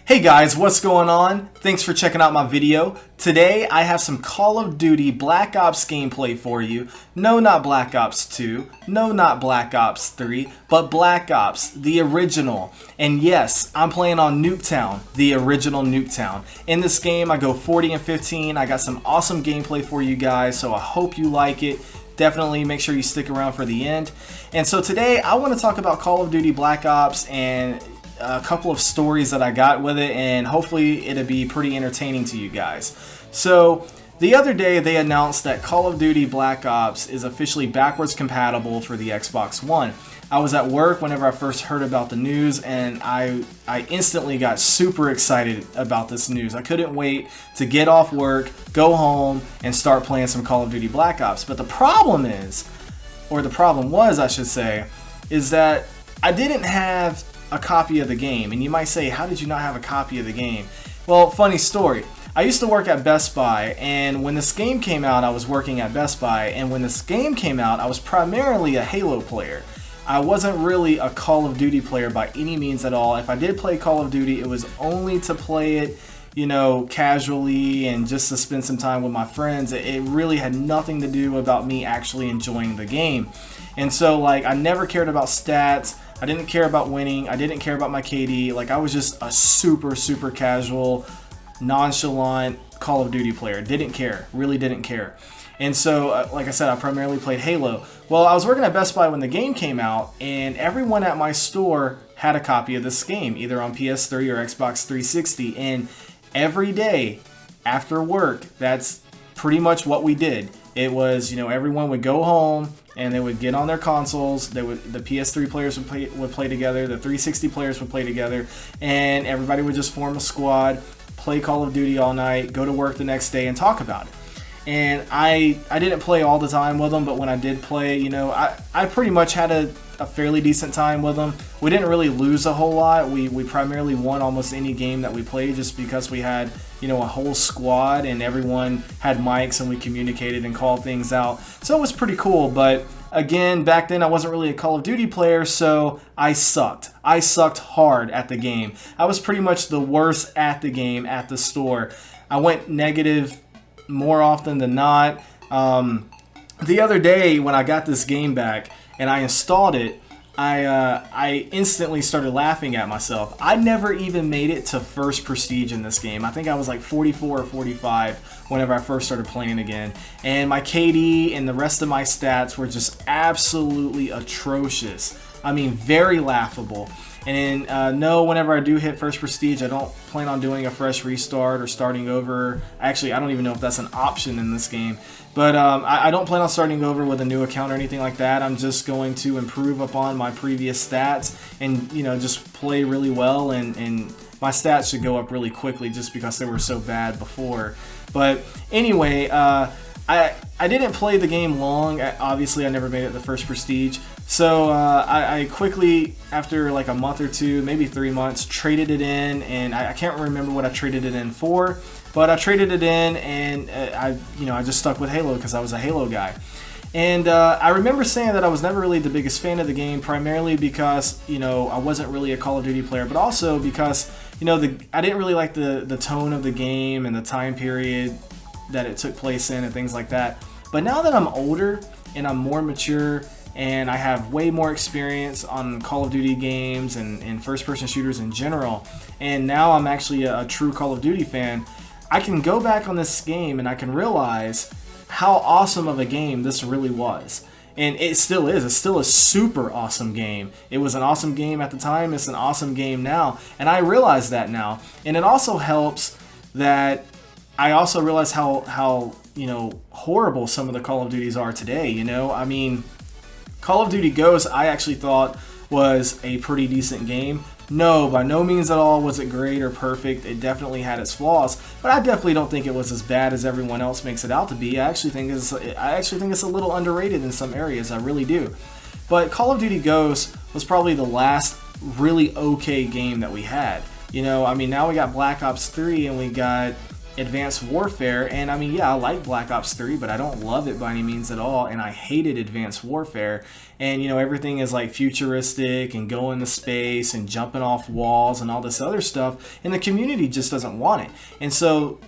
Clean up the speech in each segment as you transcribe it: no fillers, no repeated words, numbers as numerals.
Hey guys, what's going on? Thanks for checking out my video. Today I have some Call of Duty Black Ops gameplay for you. No, not Black Ops 2. No, not Black Ops 3. But Black Ops, the original. And yes, I'm playing on Nuketown, the original Nuketown. In this game I go 40 and 15. I got some awesome gameplay for you guys, so I hope you like it. Definitely make sure you stick around for the end. And so today I want to talk about Call of Duty Black Ops and a couple of stories that I got with it, and hopefully it'll be pretty entertaining to you guys. So the other day they announced that Call of Duty Black Ops is officially backwards compatible for the Xbox One. I was at work whenever I first heard about the news, and I instantly got super excited about this news. I couldn't wait to get off work, go home, and start playing some Call of Duty Black Ops. But the problem is, or the problem was I should say, is that I didn't have a copy of the game. And you might say, how did you not have a copy of the game? Well, funny story. I used to work at Best Buy, and when this game came out, I was working at Best Buy, and when this game came out, I was primarily a Halo player. I wasn't really a Call of Duty player by any means at all. If I did play Call of Duty, it was only to play it, you know, casually and just to spend some time with my friends. It really had nothing to do about me actually enjoying the game. And so, like, I never cared about stats. I didn't care about winning. I didn't care about my KD. Like, I was just a super casual, nonchalant Call of Duty player. Didn't care. Really didn't care. And so, like I said, I primarily played Halo. Well, I was working at Best Buy when the game came out, and everyone at my store had a copy of this game, either on PS3 or Xbox 360. And every day after work, that's pretty much what we did. It was, you know, everyone would go home and they would get on their consoles. The PS3 players would play together, the 360 players would play together, and everybody would just form a squad, play Call of Duty all night, go to work the next day, and talk about it. And I didn't play all the time with them, but when I did play, you know, I pretty much had a fairly decent time with them. We didn't really lose a whole lot. We primarily won almost any game that we played just because we had, you know, a whole squad and everyone had mics and we communicated and called things out. So it was pretty cool, but again, back then I wasn't really a Call of Duty player, so I sucked. I sucked hard at the game. I was pretty much the worst at the game at the store. I went negative more often than not. The other day when I got this game back and I installed it, I instantly started laughing at myself. I never even made it to first prestige in this game. I think I was like 44 or 45 whenever I first started playing again. And my KD and the rest of my stats were just absolutely atrocious. I mean, very laughable. And no, whenever I do hit first prestige, I don't plan on doing a fresh restart or starting over. Actually, I don't even know if that's an option in this game. But I don't plan on starting over with a new account or anything like that. I'm just going to improve upon my previous stats and, you know, just play really well. And my stats should go up really quickly just because they were so bad before. But anyway, I didn't play the game long. Obviously, I never made it the first prestige. So I quickly, after like a month or two, maybe 3 months, traded it in, and I can't remember what I traded it in for, but I traded it in, and I just stuck with Halo because I was a Halo guy. And I remember saying that I was never really the biggest fan of the game, primarily because, you know, I wasn't really a Call of Duty player, but also because, you know, I didn't really like the tone of the game and the time period that it took place in and things like that. But now that I'm older and I'm more mature and I have way more experience on Call of Duty games and first-person shooters in general, and now I'm actually a true Call of Duty fan, I can go back on this game and I can realize how awesome of a game this really was. And it still is. It's still a super awesome game. It was an awesome game at the time. It's an awesome game now. And I realize that now. And it also helps that I also realize how you know, horrible some of the Call of Duties are today, you know? I mean, Call of Duty Ghosts I actually thought was a pretty decent game. No, by no means at all was it great or perfect. It definitely had its flaws, but I definitely don't think it was as bad as everyone else makes it out to be. I actually think it's a little underrated in some areas. I really do. But Call of Duty Ghosts was probably the last really okay game that we had. You know, I mean, now we got Black Ops 3 and we got Advanced Warfare, and I mean, yeah, I like Black Ops 3, but I don't love it by any means at all, and I hated Advanced Warfare. And you know, everything is like futuristic and going to space and jumping off walls and all this other stuff, and the community just doesn't want it. And so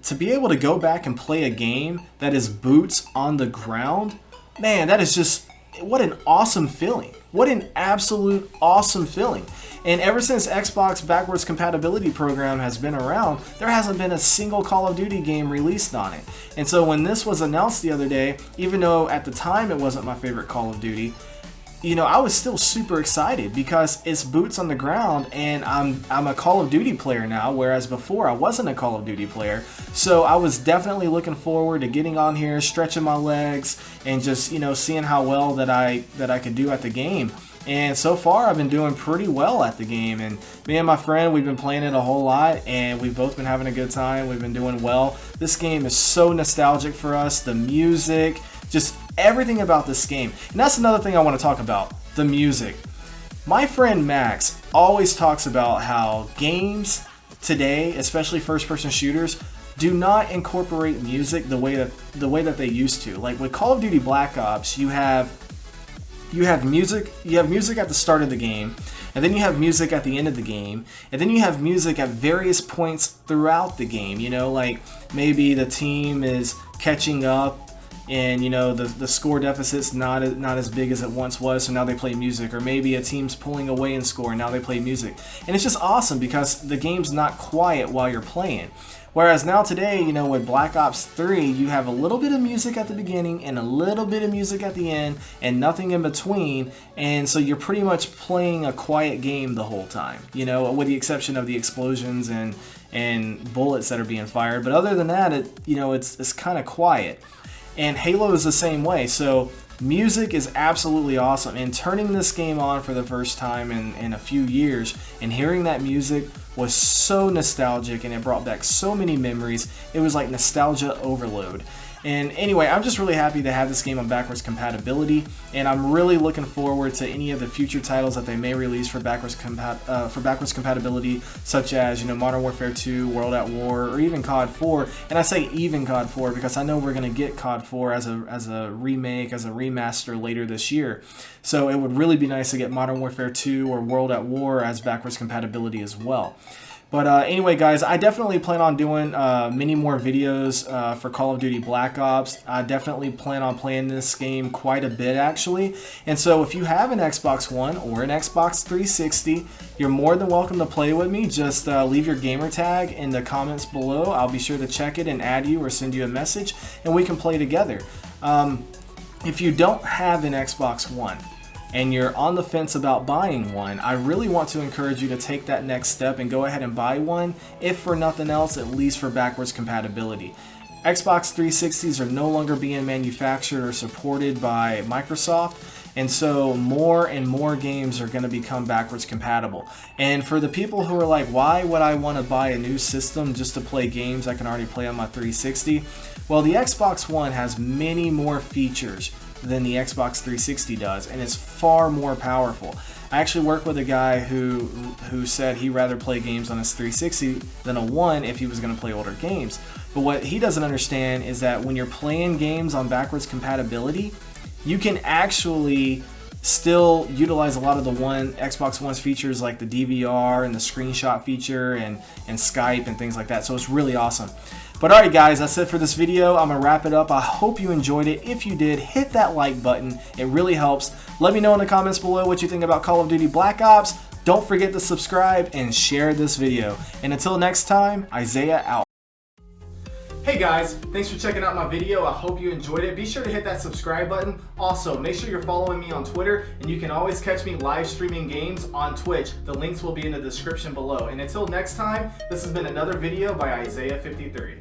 to be able to go back and play a game that is boots on the ground, man, that is just, what an awesome feeling. What an absolute awesome feeling. And ever since Xbox backwards compatibility program has been around, there hasn't been a single Call of Duty game released on it. And so when this was announced the other day, even though at the time it wasn't my favorite Call of Duty, you know, I was still super excited because it's boots on the ground, and I'm a Call of Duty player now, whereas before I wasn't a Call of Duty player. So I was definitely looking forward to getting on here, stretching my legs, and just, you know, seeing how well that I could do at the game. And so far I've been doing pretty well at the game, and me and my friend, we've been playing it a whole lot, and we've both been having a good time. We've been doing well. This game is so nostalgic for us. The music, just everything about this game. And that's another thing I want to talk about, the music. My friend Max always talks about how games today, especially first-person shooters, do not incorporate music the way that they used to. Like with Call of Duty Black Ops, you have music at the start of the game, and then you have music at the end of the game, and then you have music at various points throughout the game. You know, like maybe the team is catching up, and you know the score deficit's not as big as it once was, so now they play music. Or maybe a team's pulling away in score and now they play music. And it's just awesome because the game's not quiet while you're playing. Whereas now today, you know, with Black Ops 3, you have a little bit of music at the beginning and a little bit of music at the end and nothing in between, and so you're pretty much playing a quiet game the whole time, you know, with the exception of the explosions and bullets that are being fired. But other than that, it's kind of quiet. And Halo is the same way. So music is absolutely awesome, and turning this game on for the first time in a few years and hearing that music was so nostalgic, and it brought back so many memories. It was like nostalgia overload. And anyway, I'm just really happy to have this game on backwards compatibility, and I'm really looking forward to any of the future titles that they may release for backwards compatibility, such as, you know, Modern Warfare 2, World at War, or even COD 4. And I say even COD 4 because I know we're going to get COD 4 as a remake, as a remaster later this year. So it would really be nice to get Modern Warfare 2 or World at War as backwards compatibility as well. But anyway, guys, I definitely plan on doing many more videos for Call of Duty Black Ops. I definitely plan on playing this game quite a bit, actually. And so if you have an Xbox One or an Xbox 360, you're more than welcome to play with me. Just leave your gamer tag in the comments below. I'll be sure to check it and add you or send you a message, and we can play together. If you don't have an Xbox One, and you're on the fence about buying one, I really want to encourage you to take that next step and go ahead and buy one, if for nothing else, at least for backwards compatibility. Xbox 360s are no longer being manufactured or supported by Microsoft, and so more and more games are going to become backwards compatible. And for the people who are like, why would I want to buy a new system just to play games I can already play on my 360? Well, the Xbox One has many more features than the Xbox 360 does, and it's far more powerful. I actually work with a guy who said he'd rather play games on his 360 than a One if he was going to play older games. But what he doesn't understand is that when you're playing games on backwards compatibility, you can actually still utilize a lot of the Xbox One's features, like the DVR and the screenshot feature and Skype and things like that. So it's really awesome. But alright guys, that's it for this video. I'm going to wrap it up. I hope you enjoyed it. If you did, hit that like button. It really helps. Let me know in the comments below what you think about Call of Duty Black Ops. Don't forget to subscribe and share this video. And until next time, Isaiah out. Hey guys, thanks for checking out my video. I hope you enjoyed it. Be sure to hit that subscribe button. Also, make sure you're following me on Twitter, and you can always catch me live streaming games on Twitch. The links will be in the description below. And until next time, this has been another video by Isaiah 53.